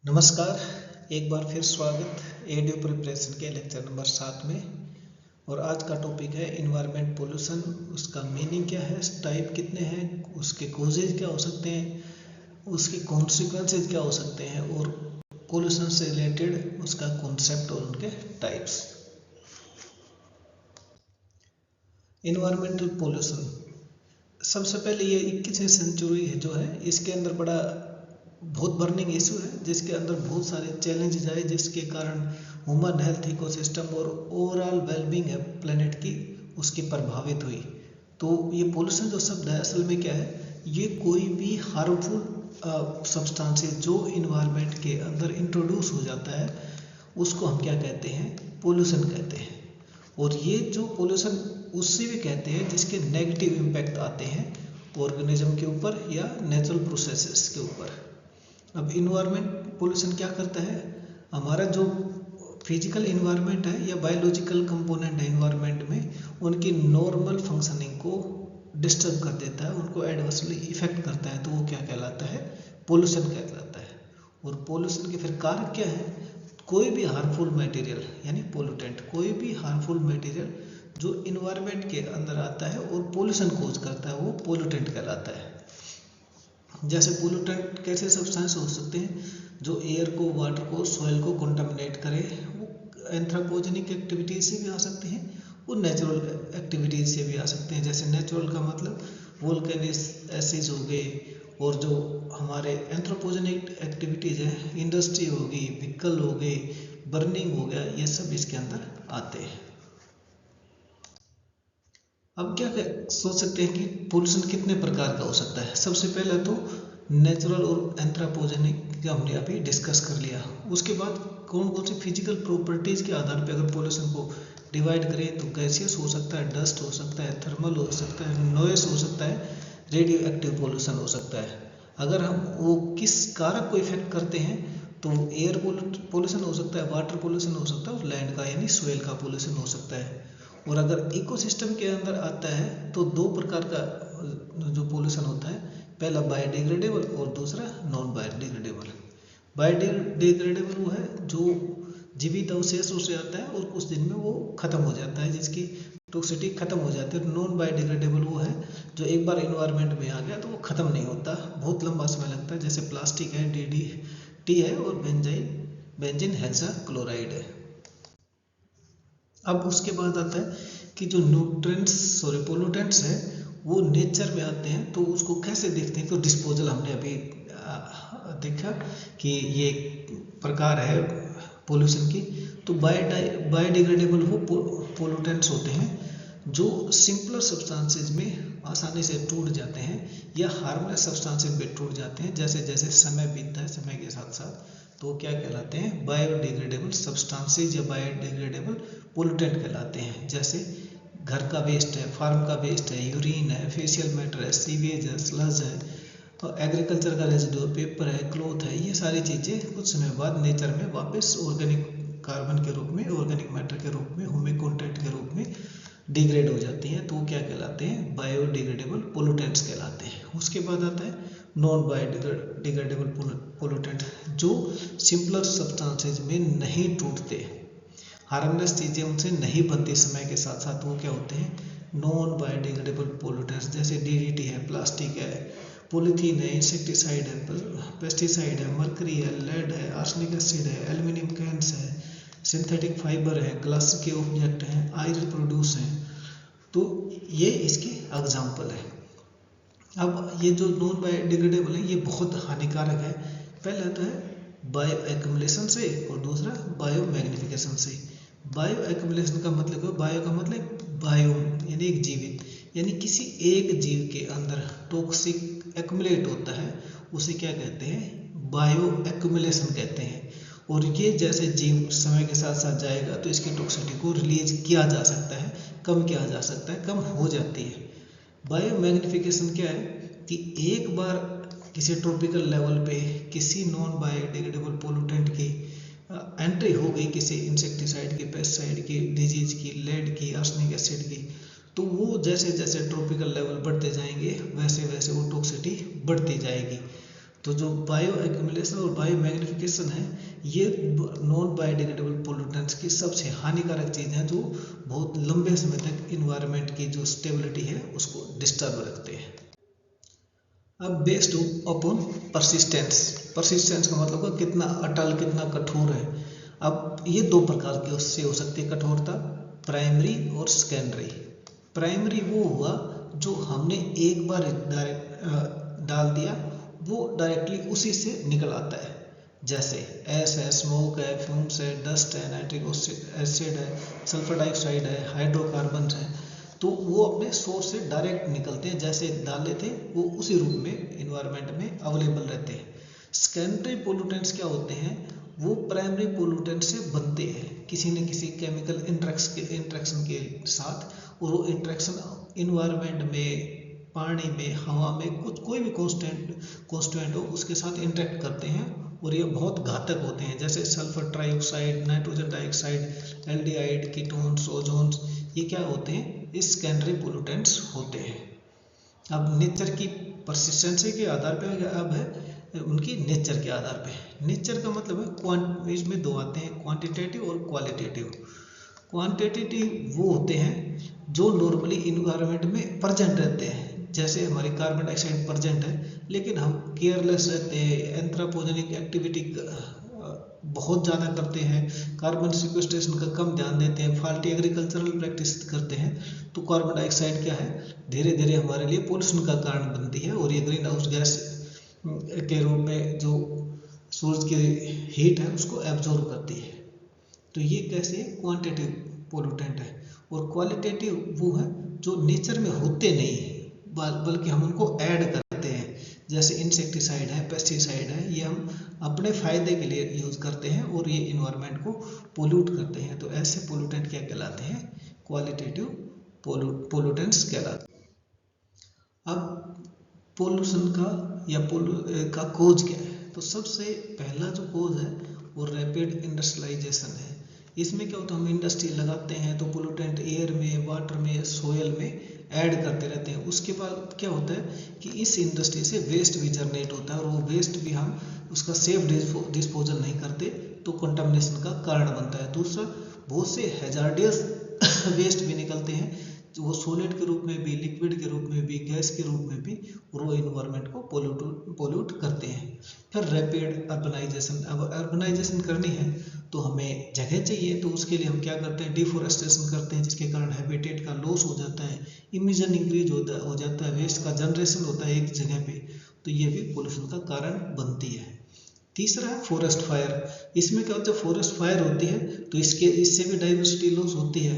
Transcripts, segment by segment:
नमस्कार। एक बार फिर स्वागत एडियो प्रिपरेशन के लेक्चर नंबर 7 में। और आज का टॉपिक है इन्वायरमेंट पोल्यूशन। उसका मीनिंग क्या है, टाइप कितने हैं, उसके कॉजेज क्या हो सकते हैं, उसके कॉन्सिक्वेंसेज क्या हो सकते हैं और पोल्यूशन से रिलेटेड उसका कॉन्सेप्ट और उनके टाइप्स। इन्वायरमेंटल पोल्यूशन सबसे पहले ये 21वीं सेंचुरी है जो है, इसके अंदर बड़ा बहुत बर्निंग इशू है, जिसके अंदर बहुत सारे चैलेंजेस आए, जिसके कारण ह्यूमन हेल्थ, इकोसिस्टम और ओवरऑल वेलबींग है प्लेनेट की, उसकी प्रभावित हुई। तो ये पोल्यूशन जो शब्द है असल में क्या है, ये कोई भी हार्मफुल सब्सटेंसेस जो इन्वायरमेंट के अंदर इंट्रोड्यूस हो जाता है उसको हम क्या कहते हैं, पोल्यूशन कहते हैं। और ये जो पोल्यूशन उससे भी कहते हैं जिसके नेगेटिव इम्पैक्ट आते हैं ऑर्गेनिज्म के ऊपर या नेचुरल प्रोसेसेस के ऊपर। अब इन्वायरमेंट पोल्यूशन क्या करता है, हमारा जो फिजिकल इन्वायरमेंट है या बायोलॉजिकल कंपोनेंट है इन्वायरमेंट में, उनकी नॉर्मल फंक्शनिंग को डिस्टर्ब कर देता है, उनको एडवर्सली इफेक्ट करता है। तो वो क्या कहलाता है, पोल्यूशन कहलाता है। और पोल्यूशन के फिर कारक क्या है, कोई भी हार्मफुल मटेरियल यानी पोल्यूटेंट, कोई भी हार्मफुल मटेरियल जो इन्वायरमेंट के अंदर आता है और पोल्यूशन कोज करता है वो पोल्यूटेंट कहलाता है। जैसे पोल्यूटेंट कैसे सब्सटेंस हो सकते हैं, जो एयर को, वाटर को, सॉइल को कंटामिनेट करे। वो एंथ्रोपोजेनिक एक्टिविटीज से भी आ सकते हैं, वो नेचुरल एक्टिविटीज से भी आ सकते हैं। जैसे नेचुरल का मतलब वोल्केनिक एसिड हो गए, और जो हमारे एंथ्रोपोजेनिक एक्टिविटीज है, इंडस्ट्री हो गई, व्हीकल हो गए, बर्निंग हो गया, ये सब इसके अंदर आते हैं। अब क्या सोच सकते हैं कि पोल्यूशन कितने प्रकार का हो सकता है। सबसे पहले तो नेचुरल और एंथ्रोपोजेनिक का हमने अभी डिस्कस कर लिया। उसके बाद कौन कौन सी फिजिकल प्रॉपर्टीज के आधार पर अगर पोल्यूशन को डिवाइड करें तो गैसियस हो सकता है, डस्ट हो सकता है, थर्मल हो सकता है, नॉइस हो सकता है, रेडियो एक्टिव पोल्यूशन हो सकता है। अगर हम वो किस कारक को इफेक्ट करते हैं तो एयर पोल्यूशन हो सकता है, वाटर पोल्यूशन हो सकता है और लैंड का यानी सोइल का पोल्यूशन हो सकता है। और अगर इकोसिस्टम के अंदर आता है तो दो प्रकार का जो पोल्यूशन होता है, पहला बायोडिग्रेडेबल और दूसरा नॉन बायोडिग्रेडेबल। बायोडिग्रेडेबल वो है जो जीवित अवशेषों से आता है और कुछ दिन में वो खत्म हो जाता है, जिसकी टॉक्सिसिटी खत्म हो जाती है। नॉन बायोडिग्रेडेबल वो है जो एक बार इन्वायरमेंट में आ गया तो वो खत्म नहीं होता, बहुत लंबा समय लगता है। जैसे प्लास्टिक है, DDT है और बेंजीन हेक्साक्लोराइड है। अब उसके बाद आता है कि जो पोल्यूटेंट्स है वो नेचर में आते हैं, तो उसको कैसे देखते हैं। तो डिस्पोजल हमने अभी देखा कि ये प्रकार है पोल्यूशन की। तो बायोडिग्रेडेबल वो पोल्यूटेंट्स होते हैं जो सिंपलर सब्सटेंसेज में आसानी से टूट जाते हैं या हार्मलेस सब्सटेंसेज में टूट जाते हैं। जैसे जैसे समय बीतता है, समय के साथ साथ, तो क्या कहलाते हैं, बायोडिग्रेडेबल सब्सटेंसेज या बायोडिग्रेडेबल पोल्यूटेंट कहलाते हैं। जैसे घर का वेस्ट है, फार्म का वेस्ट है, यूरिन है, फेशियल मैटर है, सीवेज है, स्लज है, और एग्रीकल्चर का रेजिड्यू, पेपर है, क्लॉथ है, ये सारी चीज़ें कुछ समय बाद नेचर में वापस ऑर्गेनिक कार्बन के रूप में, ऑर्गेनिक मैटर के रूप में, ह्यूमिक कंटेंट के रूप में डिग्रेड हो जाती हैं। तो वो क्या कहलाते हैं, बायोडिग्रेडेबल पोल्यूटेंट्स कहलाते हैं। उसके बाद आता है नॉन बायोडिग्रेडेबल पोल्यूटेंट, जो सिंपलर सब्सटेंसेज में नहीं टूटते, हार्मलेस चीज़ें उनसे नहीं बनती समय के साथ साथ, वो क्या होते हैं, नॉन बायोडिग्रेडेबल पोल्यूटेंट्स। जैसे DDT है, प्लास्टिक है, पॉलीथीन है, इंसेक्टिसाइड है, पेस्टिसाइड है, मरकरी है, लेड है, आर्सेनिक एसिड है, एल्यूमिनियम कैंस है, सिंथेटिक फाइबर है, ग्लास के ऑब्जेक्ट हैं, आयरन प्रोड्यूस हैं। तो ये इसके एग्जाम्पल है। अब ये जो नॉन बायोडिग्रेडेबल है ये बहुत हानिकारक है। पहला तो है बायो एक्यूमुलेशन से और दूसरा बायो मैग्निफिकेशन से। बायो एक्यूमुलेशन का मतलब है, बायो का मतलब बायो यानी एक जीवित, यानी किसी एक जीव के अंदर टॉक्सिक एक्यूमुलेट होता है, उसे क्या कहते हैं, बायो एक्यूमुलेशन कहते हैं। और ये जैसे जीव समय के साथ साथ जाएगा तो इसकी टॉक्सिसिटी को रिलीज किया जा सकता है, कम किया जा सकता है, कम हो जाती है। बायो मैग्निफिकेशन क्या है कि एक बार किसी ट्रॉपिकल लेवल पे किसी नॉन बायोडिग्रेडेबल पोल्यूटेंट की एंट्री हो गई, किसी इंसेक्टिसाइड की, पेस्टिसाइड की, डिजीज की, लेड की, आर्सेनिक एसिड की, तो वो जैसे जैसे ट्रॉपिकल लेवल बढ़ते जाएंगे वैसे वैसे वो टॉक्सिसिटी बढ़ती जाएगी। तो जो बायो एक्यूमुलेशन और बायो मैग्निफिकेशन है, ये नॉन बायोडिग्रेडेबल पोल्यूटेंट्स की सबसे हानिकारक चीज़ है, जो बहुत लंबे समय तक इन्वायरमेंट की जो स्टेबिलिटी है उसको डिस्टर्ब रखते हैं। अब बेस्ड अपॉन परसिस्टेंस, परसिस्टेंस का मतलब है कितना अटल, कितना कठोर है। अब ये दो प्रकार की उससे हो सकती है कठोरता, प्राइमरी और सेकेंडरी। प्राइमरी वो हुआ जो हमने एक बार डाल दिया, वो डायरेक्टली उसी से निकल आता है, जैसे एस है, स्मोक है, फ्यूम्स है, डस्ट है, नाइट्रिक एसिड है, सल्फर डाइऑक्साइड है, हाइड्रोकार्बन है, तो वो अपने सोर्स से डायरेक्ट निकलते हैं, जैसे डाले थे वो उसी रूप में इन्वायरमेंट में अवेलेबल रहते हैं। सेकेंडरी पोल्यूटेंट्स क्या होते हैं, वो प्राइमरी पोल्यूटेंट से बनते हैं किसी न किसी केमिकल इंट्रैक्शन के साथ, और वो इंट्रैक्शन इन्वायरमेंट में, पानी में, हवा में, कुछ कोई भी कॉन्स्टेंट हो उसके साथ इंटरेक्ट करते हैं, और ये बहुत घातक होते हैं, जैसे sulphur trioxide, nitrogen dioxide, aldehyde, ketones, ozones, ये क्या होते हैं, इस सेकेंडरी पोल्यूटेंट्स होते हैं। अब नेचर की परसिस्टेंसी के आधार पे अब है उनकी नेचर के आधार पे। नेचर का मतलब है इसमें दो आते हैं, क्वांटिटेटिव और क्वालिटेटिव। क्वांटिटेटिव वो होते हैं जो नॉर्मली इन्वायरमेंट में प्रेजेंट रहते हैं, जैसे हमारी कार्बन डाइऑक्साइड प्रेजेंट है, लेकिन हम केयरलेस रहते हैं, एंथ्रोपोजेनिक एक्टिविटी बहुत ज़्यादा करते हैं, कार्बन सिक्वेस्ट्रेशन का कम ध्यान देते हैं, फाल्टी एग्रीकल्चरल प्रैक्टिस करते हैं, तो कार्बन डाइऑक्साइड क्या है, धीरे धीरे हमारे लिए पोल्यूशन का कारण बनती है, और ये ग्रीन हाउस गैस के रूप में जो सूरज की हीट है उसको एब्जॉर्ब करती है। तो ये कैसे क्वांटिटेटिव पोल्यूटेंट है। और क्वालिटेटिव वो है जो नेचर में होते नहीं है, बल्कि हम उनको ऐड करते हैं, जैसे इंसेक्टिसाइड है, पेस्टिसाइड है, ये हम अपने फायदे के लिए यूज करते हैं और ये इन्वायरमेंट को पोल्यूट करते हैं। तो ऐसे पोल्यूटेंट क्या कहलाते हैं, क्वालिटेटिव पोल्यूटेंट्स कहलाते हैं। अब पोल्यूशन का कोज क्या है, तो सबसे पहला जो कोज है वो रैपिड इंडस्ट्रियलाइजेशन है। इसमें क्या होता है, हम इंडस्ट्री लगाते हैं तो पोल्यूटेंट एयर में, वाटर में, सोयल में ऐड करते रहते हैं। उसके बाद क्या होता है कि इस इंडस्ट्री से वेस्ट भी जनरेट होता है, और वो वेस्ट भी हम उसका सेफ डिस्पोजल नहीं करते, तो कंटामिनेशन का कारण बनता है। दूसरा, बहुत से हैजार्डियस वेस्ट भी निकलते हैं, जो वो सॉलिड के रूप में भी, लिक्विड के रूप में भी, गैस के रूप में भी, और वो इन्वायरमेंट को पोल्यूट करते हैं। फिर रैपिड अर्बनाइजेशन, अब अर्बनाइजेशन करनी है तो हमें जगह चाहिए, तो उसके लिए हम क्या करते हैं, डिफोरेस्टेशन करते हैं, जिसके कारण हैबिटेट का लॉस हो जाता है, इमिशन इंक्रीज हो जाता है, वेस्ट का जनरेशन होता है एक जगह पे, तो ये भी पोल्यूशन का कारण बनती है। तीसरा है फॉरेस्ट फायर। इसमें क्या होता है, फॉरेस्ट फायर होती है तो इससे भी डाइवर्सिटी लॉस होती है,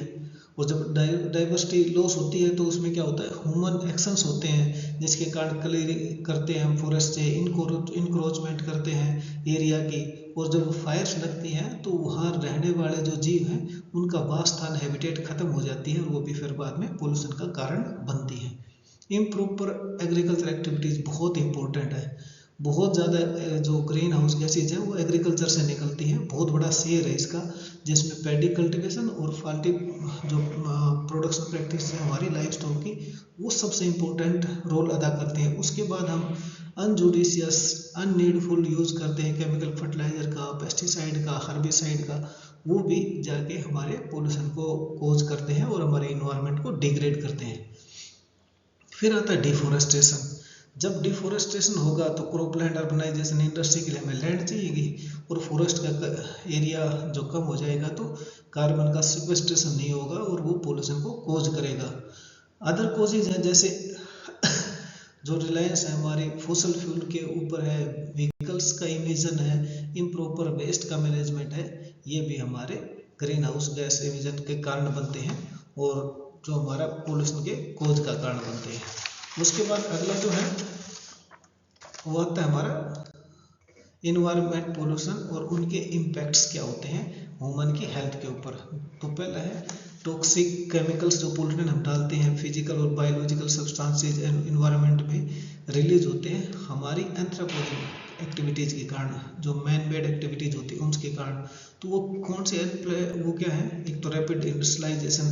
और जब डाइवर्सिटी लॉस होती है तो उसमें क्या होता है, ह्यूमन एक्शंस होते हैं, जिसके कारण क्लियरिंग करते हैं हम फॉरेस्ट से, इनक्रोचमेंट करते हैं एरिया की, और जब फायर्स लगती हैं तो वहाँ रहने वाले जो जीव हैं उनका वासस्थान, हैबिटेट खत्म हो जाती है, और वो भी फिर बाद में पोल्यूशन का कारण बनती है। इम्प्रॉपर एग्रीकल्चर एक्टिविटीज़ बहुत इंपॉर्टेंट है। बहुत ज़्यादा जो ग्रीन हाउस गैसेज है वो एग्रीकल्चर से निकलती हैं, बहुत बड़ा शेयर है इसका, जिसमें पैडी कल्टीवेशन और फाल्टी जो प्रोडक्शन प्रैक्टिस है हमारी लाइफ स्टॉक की, वो सबसे इम्पोर्टेंट रोल अदा करते हैं। उसके बाद हम अनजुडिशियस, अननीडफुल यूज़ करते हैं केमिकल फर्टिलाइजर का, पेस्टिसाइड का, हर्बिसाइड का, वो भी जाके हमारे पोल्यूशन को कोज करते हैं और हमारे इन्वायरमेंट को डिग्रेड करते हैं। फिर आता है डिफोरेस्टेशन। जब डिफोरेस्टेशन होगा तो क्रॉपलैंड अर्बनाइजेशन, इंडस्ट्री के लिए हमें लैंड चाहिएगी, और फॉरेस्ट का एरिया जो कम हो जाएगा तो कार्बन का सिक्वेस्ट्रेशन नहीं होगा और वो पोल्यूशन को कोज करेगा। अदर कोजेज हैं, जैसे जो रिलायंस है हमारी फॉसल फ्यूल के ऊपर है, व्हीकल्स का इमिशन है, इम्प्रॉपर वेस्ट का मैनेजमेंट है, ये भी हमारे ग्रीन हाउस गैस इमिशन के कारण बनते हैं, और जो हमारा पोल्यूशन के कोज का कारण बनते हैं। उसके बाद अगला जो है वो आता है हमारा इन्वायरमेंट पोल्यूशन, और उनके इम्पैक्ट्स क्या होते हैं ह्यूमन की हेल्थ के ऊपर। तो पहला है टॉक्सिक केमिकल्स, जो पोल्यूशन हम डालते हैं, फिजिकल और बायोलॉजिकल सब्सटेंसेज इन्वायरमेंट में रिलीज होते हैं हमारी एंथ्रोपोजेनिक एक्टिविटीज़ के कारण, जो मैन मेड एक्टिविटीज़ होती है उनके कारण। तो वो कौन से वो क्या है, एक तो रैपिड इंडस्ट्रियलाइजेशन,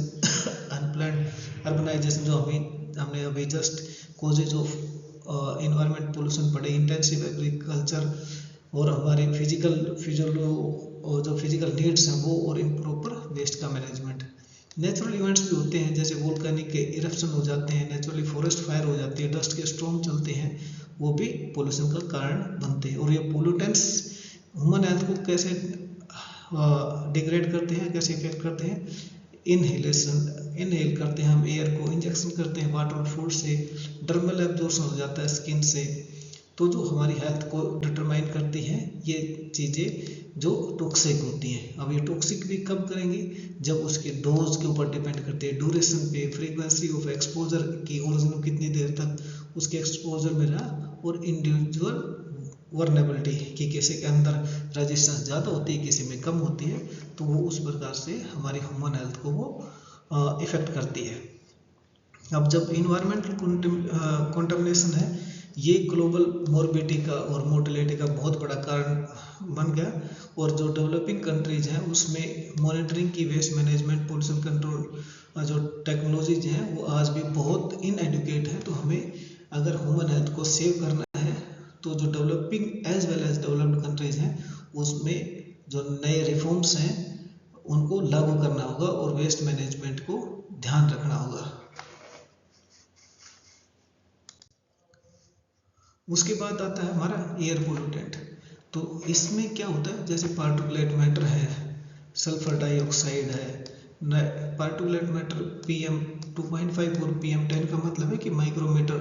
अनप्लान्ड अर्बनाइजेशन, जो हमने अभी just causes of environment pollution पड़े, इंटेंसिव एग्रीकल्चर और हमारे जो फिजिकल नीड्स हैं वो, और इम्प्रॉपर वेस्ट का मैनेजमेंट। नेचुरल इवेंट्स भी होते हैं, जैसे वोल्केनिक के इरप्शन हो जाते हैं, नेचुरली फॉरेस्ट फायर हो जाती है, डस्ट के स्टॉर्म चलते हैं, वो भी पोल्यूशन का कारण बनते हैं। और ये पोल्यूटेंट्स ह्यूमन हेल्थ को कैसे डिग्रेड करते हैं, कैसे इफेक्ट करते हैं? इनहेल करते हैं हम एयर को, इंजेक्शन करते हैं वाटर और फूड से, डर्मल एब्जॉर्प्शन हो जाता है स्किन से। तो जो हमारी हेल्थ को डिटरमाइन करती हैं ये चीज़ें जो टॉक्सिक होती हैं। अब ये टॉक्सिक भी कब करेंगी? जब उसके डोज के ऊपर डिपेंड करते हैं, ड्यूरेशन पे, फ्रीक्वेंसी ऑफ एक्सपोजर की, ओरिजिन कितनी देर तक उसके एक्सपोजर में रहा, और इंडिविजुअल वर्नेबिलिटी कि किसी के अंदर रेजिस्टेंस ज़्यादा होती है, किसी में कम होती है, तो वो उस प्रकार से हमारी ह्यूमन हेल्थ को वो इफेक्ट करती है। अब जब इन्वायरमेंटल कंटामिनेशन है, ये ग्लोबल मॉर्बिडिटी का और मोर्टेलिटी का बहुत बड़ा कारण बन गया, और जो डेवलपिंग कंट्रीज हैं उसमें मॉनिटरिंग की, वेस्ट मैनेजमेंट, पोल्यूशन कंट्रोल जो टेक्नोलॉजीज हैं वो आज भी बहुत इनएडुकेट है। तो हमें अगर ह्यूमन हेल्थ को सेव करना है तो जो developing as well as developed countries हैं उसमें जो नए रिफॉर्म्स हैं उनको लागू करना होगा, और वेस्ट मैनेजमेंट को ध्यान रखना होगा। उसके बाद आता है हमारा एयर पोल्यूटेंट। तो इसमें क्या होता है, जैसे पार्टिकुलेट मैटर है, सल्फर डाइऑक्साइड है, पार्टिकुलेट मैटर PM 2.5 और PM 10 का मतलब है कि माइक्रोमीटर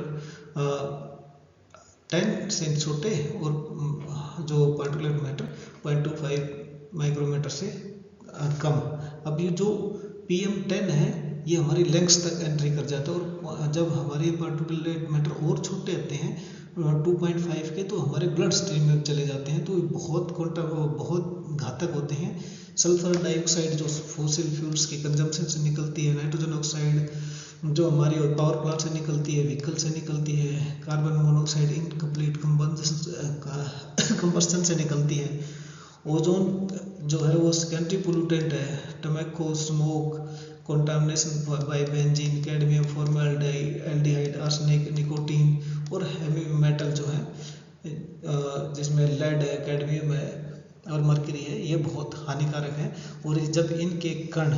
10 से छोटे, और जो पार्टिकुलेट मैटर 0.25 माइक्रोमीटर से कम। अब ये जो PM 10 है ये हमारी लंग्स तक एंट्री कर जाता है, और जब हमारे पार्टिकुलेट मैटर और छोटे होते हैं 2.5 के, तो हमारे ब्लड स्ट्रीम में चले जाते हैं, तो बहुत घातक होते हैं। सल्फर डाइऑक्साइड जो फॉसिल फ्यूल्स के कंजम्पशन से निकलती है, नाइट्रोजन ऑक्साइड जो हमारी पावर प्लांट से निकलती है, व्हीकल से निकलती है, कार्बन मोनोऑक्साइड इनकम्प्लीट कंबस्शन से निकलती है। ओजोन जो है वो सेकेंडरी पोल्यूटेंट है, tobacco smoke, contamination by benzene, cadmium, formaldehyde, arsenic, nicotine, और हेवी मेटल जो है जिसमें लेड है, कैडमियम है और मर्क्यूरी है, ये बहुत हानिकारक है। और जब इनके कण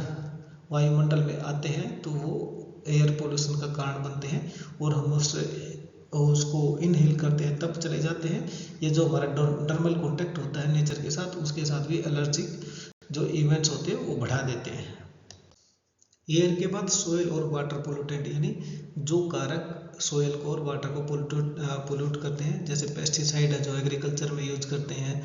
वायुमंडल में आते हैं तो वो एयर पोल्यूशन का कारण बनते हैं, और हम उसको इनहेल करते हैं तब चले जाते हैं। ये जो हमारा डर्मल कॉन्टैक्ट होता है नेचर के साथ, उसके साथ भी एलर्जिक जो इवेंट्स होते हैं वो बढ़ा देते हैं। एयर के बाद सोयल और वाटर पोल्यूटेंट, यानी जो कारक सोयल को और वाटर को पोल्यूट करते हैं, जैसे पेस्टिसाइड है जो एग्रीकल्चर में यूज करते हैं,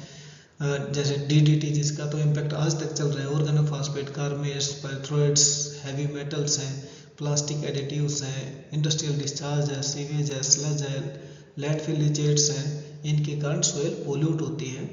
जैसे DDT जिसका तो इम्पैक्ट आज तक चल रहा है, ऑर्गेनोफॉस्फेट, कार्बमेट्स, पाइथ्रोइड्स, हैवी मेटल्स हैं, प्लास्टिक एडिटिव्स हैं, इंडस्ट्रियल डिस्चार्ज है, सीवेज है, स्लज है, लैंडफिल लीचेट्स हैं, इनके कारण सोयल पोल्यूट होती है।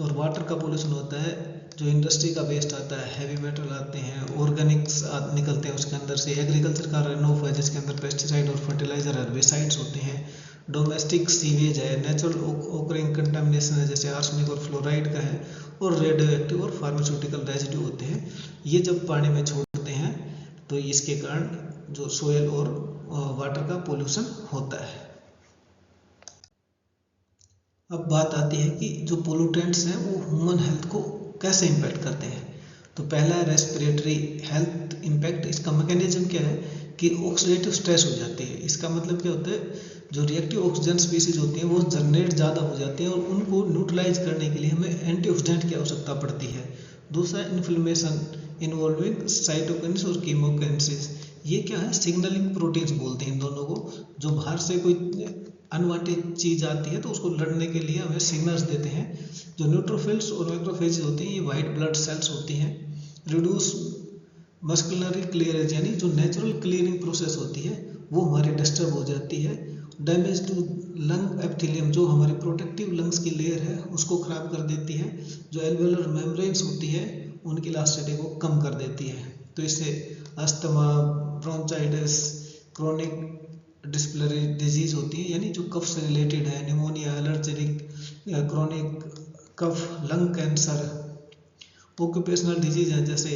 और वाटर का पोल्यूशन होता है जो इंडस्ट्री का वेस्ट आता है, हैवी मेटल आते हैं, ऑर्गेनिक्स निकलते हैं उसके अंदर से, एग्रीकल्चर का रन ऑफ है जिसके अंदर पेस्टिसाइड और फर्टिलाइजर हेर्बिसाइड्स होते हैं, डोमेस्टिक सीवेज है, नेचुरल ओकरिंग कंटामिनेशन है जैसे आर्सेनिक और फ्लोराइड का है, और रेडियो एक्टिव और फार्मास्यूटिकल रेजिड्यू होते हैं। ये जब पानी में छोड़ते हैं तो इसके कारण जो सोयल और वाटर का पोल्यूशन होता है। अब बात आती है कि जो पोल्यूटेंट्स हैं वो ह्यूमन हेल्थ को कैसे इम्पैक्ट करते हैं। तो पहला है रेस्पिरेटरी हेल्थ इम्पैक्ट। इसका मैकेनिज्म क्या है कि ऑक्सीडेटिव स्ट्रेस हो जाती है। इसका मतलब क्या होता है, जो रिएक्टिव ऑक्सीजन स्पीसीज होती हैं वो जनरेट ज़्यादा हो जाती हैं, और उनको न्यूट्रलाइज करने के लिए हमें एंटीऑक्सीडेंट की आवश्यकता पड़ती है। दूसरा इन्फ्लेमेशन इन्वॉल्विंग साइटोकिन्स और कीमोकिन्सिस। ये क्या है, सिग्नलिंग प्रोटीन्स बोलते हैं इन दोनों को। जो बाहर से कोई अनवांटेड चीज़ आती है तो उसको लड़ने के लिए हमें सिग्नल्स देते हैं। जो न्यूट्रोफिल्स और मैक्रोफेज होते हैं ये वाइट ब्लड सेल्स होती हैं। रिड्यूस मस्कुलरी क्लियरेज, यानी जो नेचुरल क्लीनिंग प्रोसेस होती है वो हमारी डिस्टर्ब हो जाती है। डैमेज टू लंग एपिथेलियम, जो हमारी प्रोटेक्टिव लंग्स की लेयर है उसको खराब कर देती है। जो एल्वेलर मेम्ब्रेन्स होती है उनकी इलास्टिसिटी को कम कर देती है। तो इससे asthma, bronchitis, chronic respiratory disease होती है, यानी जो कफ से रिलेटेड है, pneumonia, allergic, chronic cough, lung cancer. Occupational disease है जैसे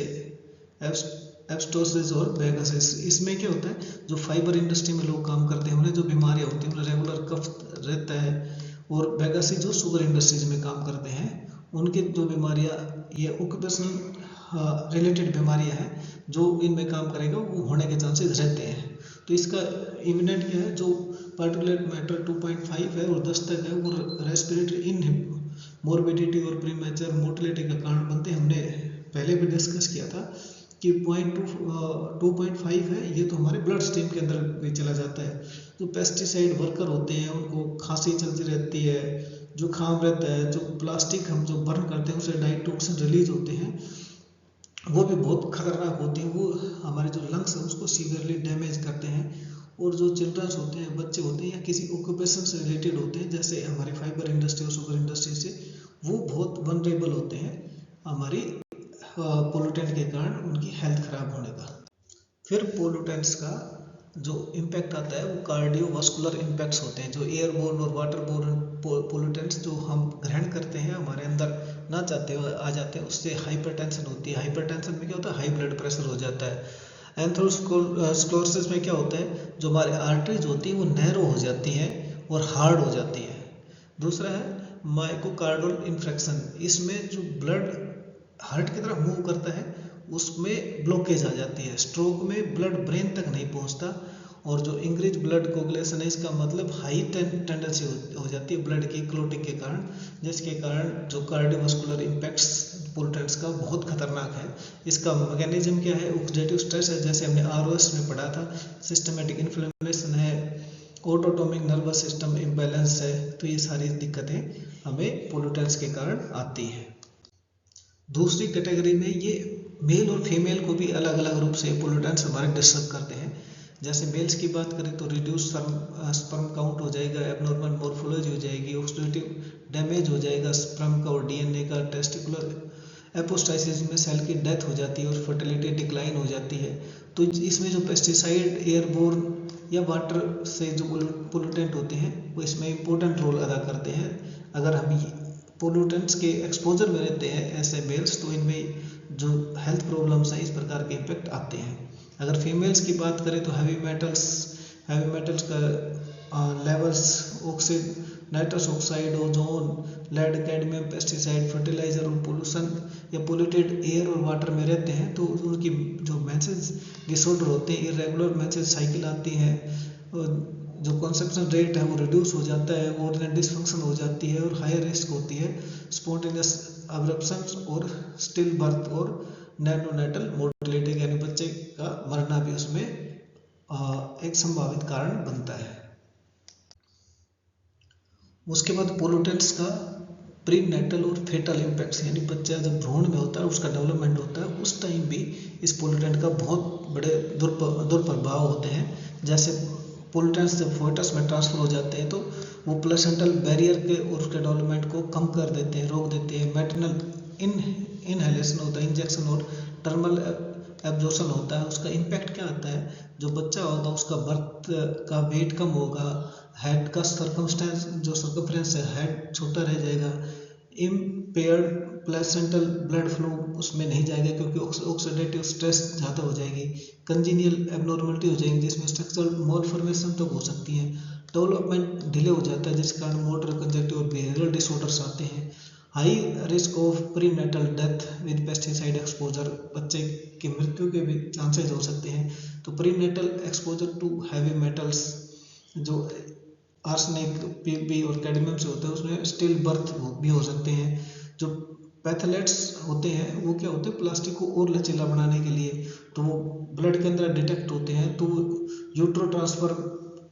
एब्सटोसिस और वेगासिस। इसमें क्या होता है, जो फाइबर इंडस्ट्री में लोग काम करते हैं उन्हें जो बीमारियां होती हैं, उन्हें रेगुलर कफ रहता है। और वेगासिस जो शुगर इंडस्ट्रीज में काम करते हैं उनकी जो बीमारियां, ये ऑक्यूपेशनल रिलेटेड बीमारियां हैं जो इनमें काम करेगा वो होने के चांसेस रहते हैं। तो इसका इविडेंट क्या है, जो पार्टिकुलेट मैटर 2.5 है और दस्तक है वो रेस्पिरेटरी मोर्बिडिटी और प्रीमेचर मोर्टेलिटी का कारण बनते हैं। हमने पहले भी डिस्कस किया था कि 2.5 है, ये तो हमारे ब्लड स्ट्रीम के अंदर भी चला जाता है। जो पेस्टिसाइड वर्कर होते हैं उनको खांसी चलती रहती है, जुकाम रहता है, जो प्लास्टिक हम जो बर्न करते हैं उससे डाइटॉक्सिन रिलीज होते हैं, वो भी बहुत खतरनाक होती हैं। वो हमारे जो लंग्स है उसको सीवियरली डैमेज करते हैं। और जो चिल्ड्रंस होते हैं, बच्चे होते हैं या किसी ऑक्यूपेशन से रिलेटेड होते हैं जैसे हमारी फाइबर इंडस्ट्री और शुगर इंडस्ट्री से, वो बहुत वनरेबल होते हैं हमारी पोल्यूटेंट के कारण उनकी हेल्थ खराब होने का। फिर पोल्यूटेंट्स का जो इम्पैक्ट आता है वो कार्डियोवास्कुलर इम्पैक्ट्स होते हैं। जो एयरबोर्न और वाटरबोर्न पोल्यूटेंट्स जो हम ग्रहण करते हैं हमारे अंदर ना चाहते हुए आ जाते हैं, उससे हाइपरटेंशन होती है। हाइपरटेंशन में क्या होता है, हाई ब्लड प्रेशर हो जाता है। एंथ्रोस्क्लेरोसिस में क्या होता है, जो हमारे आर्टरीज होती है वो नैरो हो जाती हैं और हार्ड हो जाती है। दूसरा है मायोकार्डियल इन्फेक्शन। इसमें जो ब्लड हार्ट की तरफ मूव करता है उसमें ब्लॉकेज आ जाती है। स्ट्रोक में ब्लड ब्रेन तक नहीं पहुंचता। और जो इंक्रीज ब्लड कोगुलेशन है, इसका मतलब हाई टेंडेंसी हो जाती है ब्लड की क्लोटिंग के कारण, जिसके कारण जो कार्डियोवास्कुलर इम्पैक्ट्स पोल्यूटेंट्स का बहुत खतरनाक है। इसका मैकेनिज्म क्या है, ऑक्सीडेटिव स्ट्रेस है, जैसे हमने आरओएस में पढ़ा था, सिस्टमेटिक इन्फ्लेमेशन है, ऑटोनोमिक नर्वस सिस्टम इम्बैलेंस है। तो ये सारी दिक्कतें हमें पोल्यूटेंट्स के कारण आती है। दूसरी कैटेगरी में ये मेल और फीमेल को भी अलग अलग रूप से पोल्यूटेंट्स हमारे डिस्टर्ब करते हैं। जैसे मेल्स की बात करें तो रिड्यूस स्पर्म काउंट हो जाएगा, एबनॉर्मल मॉर्फोलॉजी हो जाएगी, ऑक्सीडेटिव डैमेज हो जाएगा स्पर्म का और डीएनए का, टेस्टिकुलर एपोस्टासिस में सेल की डेथ हो जाती है और फर्टिलिटी डिक्लाइन हो जाती है। तो इसमें जो पेस्टिसाइड एयरबोर्न या वाटर से जो पोल्यूटेंट होते हैं वो इसमें इम्पोर्टेंट रोल अदा करते हैं। अगर हम पोल्यूटेंट्स के एक्सपोजर में रहते हैं ऐसे मेल्स, तो इनमें जो हेल्थ प्रॉब्लम्स हैं इस प्रकार के इफेक्ट आते हैं। अगर फीमेल्स की बात करें तो हैवी मेटल्स का levels, nitrous oxide, ozone, lead, cadmium, pesticide, fertiliser और पोल्यूशन या पोल्यूटेड एयर और वाटर में रहते हैं, तो उनकी जो मेंसेस डिसऑर्डर होते हैं, इरेगुलर मेंसेस साइकिल आती है, जो कंसेप्शन रेट है वो रिड्यूस हो जाता है, ओरिनरी डिसफंक्शन हो जाती है और हायर रिस्क होती है स्पॉन्टेनियस अब्रप्शंस और स्टिल बर्थ और नेटोनेटल मोर्टेलिटी, यानी बच्चे का मरना भी उसमें एक संभावित कारण बनता है। उसके बाद पोल्यूटेंट्स का प्री नेटल और फेटल इम्पैक्ट्स, यानी बच्चा जब भ्रूण में होता है उसका डेवलपमेंट होता है, उस टाइम भी इस पोल्यूटेंट का बहुत बड़े दुष्प्रभाव होते हैं। जैसे पोल्यूटेंट्स जब फोएटस में ट्रांसफर हो जाते हैं तो वो प्लेसेंटल बैरियर के और उसके डेवलपमेंट को कम कर देते हैं, रोक देते हैं। मैटरनल इनहेलेशन होता है, इंजेक्शन और टर्मल एब्जॉर्प्शन होता है। उसका इम्पैक्ट क्या आता है, जो बच्चा होगा उसका बर्थ का वेट कम होगा, हेड का सर्कमस्टेंस जो सर्कमफ्रेंस है हेड छोटा रह जाएगा, इम्पेयर्ड प्लेसेंटल ब्लड फ्लो उसमें नहीं जाएगा क्योंकि ऑक्सीडेटिव स्ट्रेस ज़्यादा हो जाएगी, कंजीनियल एबनॉर्मलिटी हो जाएंगी जिसमें स्ट्रक्चरल मॉलफॉर्मेशन तक हो सकती है, डेवलपमेंट डिले हो जाता है जिस कारण मोटर कंजक्टिव और बिहेवियरल डिसऑर्डर्स आते हैं, high risk of prenatal death with pesticide exposure, बच्चे की मृत्यु के भी चांसेस हो सकते हैं। तो prenatal exposure to heavy metals जो आर्सेनिक, पीबी और कैडमियम से होता है उसमें स्टिल बर्थ भी हो सकते हैं। जो पैथलेट्स होते हैं वो क्या होते हैं, प्लास्टिक को और लचीला बनाने के लिए, तो वो ब्लड के अंदर डिटेक्ट होते हैं तो यूट्रो ट्रांसफर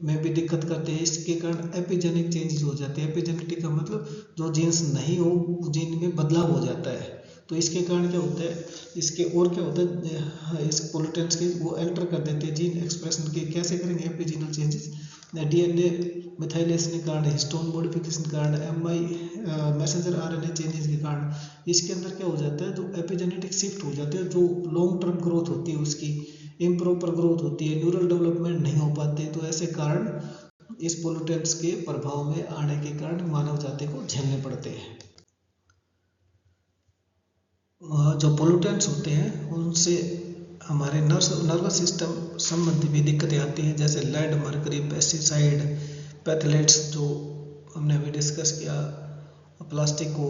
में भी दिक्कत करते हैं। इसके कारण एपिजेनिक चेंजेस हो जाते हैं। एपिजेनेटिक का मतलब जो जीन्स नहीं हो जीन में बदलाव हो जाता है। तो इसके कारण क्या होता है, इसके और क्या होता है, इस पोल्यूटेंट्स के वो एल्टर कर देते हैं जीन एक्सप्रेशन के। कैसे करेंगे एपिजीनल चेंजेस, डीएनए मिथाइलेशन के कारण, हिस्टोन मॉडिफिकेशन के कारण, एमआई मैसेंजर आरएनए चेंजेस के कारण इसके अंदर क्या हो जाता है, जो एपिजेनेटिक शिफ्ट हो जाते हैं, जो लॉन्ग टर्म ग्रोथ होती है उसकी इम्प्रॉपर ग्रोथ होती है, न्यूरल डेवलपमेंट नहीं हो पाते। तो ऐसे कारण इस पोल्यूटेंट्स के प्रभाव में आने के कारण मानव जाति को झेलने पड़ते हैं। जो पोल्यूटेंट्स होते हैं उनसे हमारे नर्वस सिस्टम संबंधी भी दिक्कतें आती हैं, जैसे लेड, मरकरी, पेस्टिसाइड, पैथलेट्स जो हमने अभी डिस्कस किया, प्लास्टिक को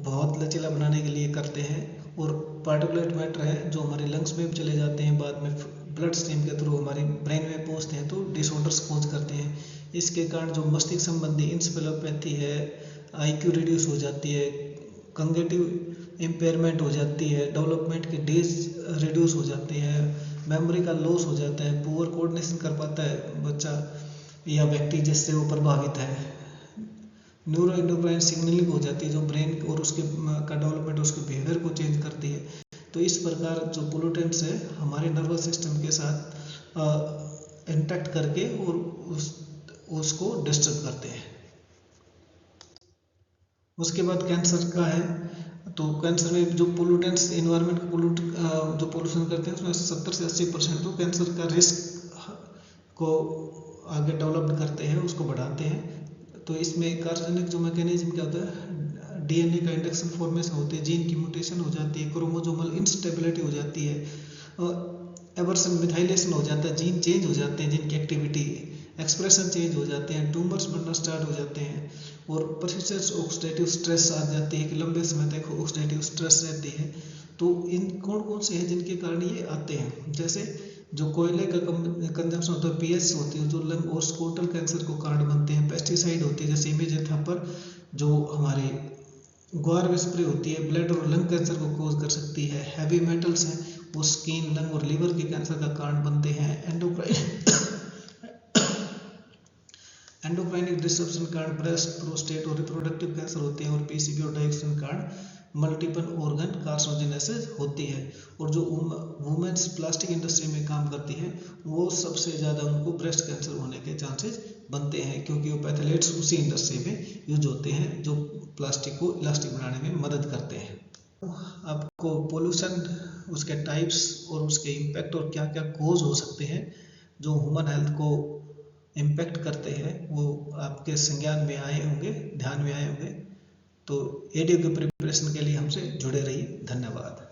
बहुत लचीला बनाने के लिए करते हैं, और पार्टिकुलेट मैटर है जो हमारे लंग्स में चले जाते हैं, बाद में ब्लड स्ट्रीम के थ्रू हमारे ब्रेन में पहुंचते हैं तो डिसऑर्डर्स कॉज करते हैं। इसके कारण जो मस्तिष्क संबंधी इंसेफेलोपैथी है, IQ रिड्यूस हो जाती है, कॉग्निटिव इम्पेयरमेंट हो जाती है, डेवलपमेंट के डेज रिड्यूस हो जाते हैं, मेमोरी का लॉस हो जाता है, पुअर कोऑर्डिनेशन कर पाता है बच्चा या व्यक्ति जिससे वो प्रभावित है, न्यूरो एंडोक्राइन सिग्नलिंग हो जाती है जो ब्रेन और उसके का डेवलपमेंट, उसके बिहेवियर को चेंज करती है। तो इस प्रकार जो पोल्यूटेंट्स है हमारे नर्वस सिस्टम के साथ इंटैक्ट करके और उसको डिस्टर्ब करते हैं। उसके बाद कैंसर का है, तो कैंसर में जो पोल्यूटेंट्स इन्वायरमेंट को जो पोल्यूशन करते हैं उसमें 70 से 80% तो कैंसर का रिस्क को आगे डेवलप करते हैं, उसको बढ़ाते हैं। तो इसमें कार्सिनोजेनिक जो मैकेनिज्म क्या होता है, DNA का इंडक्शन फॉर्मेशन होती है, जीन की म्यूटेशन हो जाती है, क्रोमोसोमल इंस्टेबिलिटी हो जाती है, एवर्सन मिथाइलेशन हो जाता है, जीन चेंज हो जाते हैं, जिनकी एक्टिविटी एक्सप्रेशन चेंज हो जाते हैं, ट्यूमर्स बनना स्टार्ट हो जाते हैं, और परसिस्टेंट ऑक्सीडेटिव स्ट्रेस आ जाती है कि लंबे समय तक ऑक्सीडेटिव स्ट्रेस रहती है। तो इन कौन कौन से हैं जिनके कारण ये आते हैं, जैसे जो कोयले का कंजम्पशन होता है, PS होती है जो लंग और स्कोटल कैंसर को कारण बनते हैं, पेस्टिसाइड होती है जैसे इमेजेंथापर जो हमारे ग्वार स्प्रे होती है ब्लड और लंग कैंसर को कॉज कर सकती है, हैवी मेटल्स हैं वो स्किन, लंग और लीवर के कैंसर का कारण बनते हैं, एंडोक्राइनिक डिस्ट्रप्शन कारण ब्रेस्ट, प्रोस्टेट और रिप्रोडक्टिव कैंसर होते हैं, और PCB और डाइजेशन कारण मल्टीपल ऑर्गन कार्सिनोजेनेसिस होती है। और जो वुमेन्स प्लास्टिक इंडस्ट्री में काम करती हैं वो सबसे ज़्यादा उनको ब्रेस्ट कैंसर होने के चांसेस बनते हैं, क्योंकि वो पैथलेट्स उसी इंडस्ट्री में यूज होते हैं जो प्लास्टिक को इलास्टिक बनाने में मदद करते हैं। आपको पोल्यूशन, उसके टाइप्स और उसके इम्पैक्ट और क्या क्या कोज हो सकते हैं जो ह्यूमन हेल्थ को इम्पैक्ट करते हैं वो आपके संज्ञान में आए होंगे, ध्यान में आए होंगे। तो ADO की प्रिपरेशन के लिए हमसे जुड़े रहिए। धन्यवाद।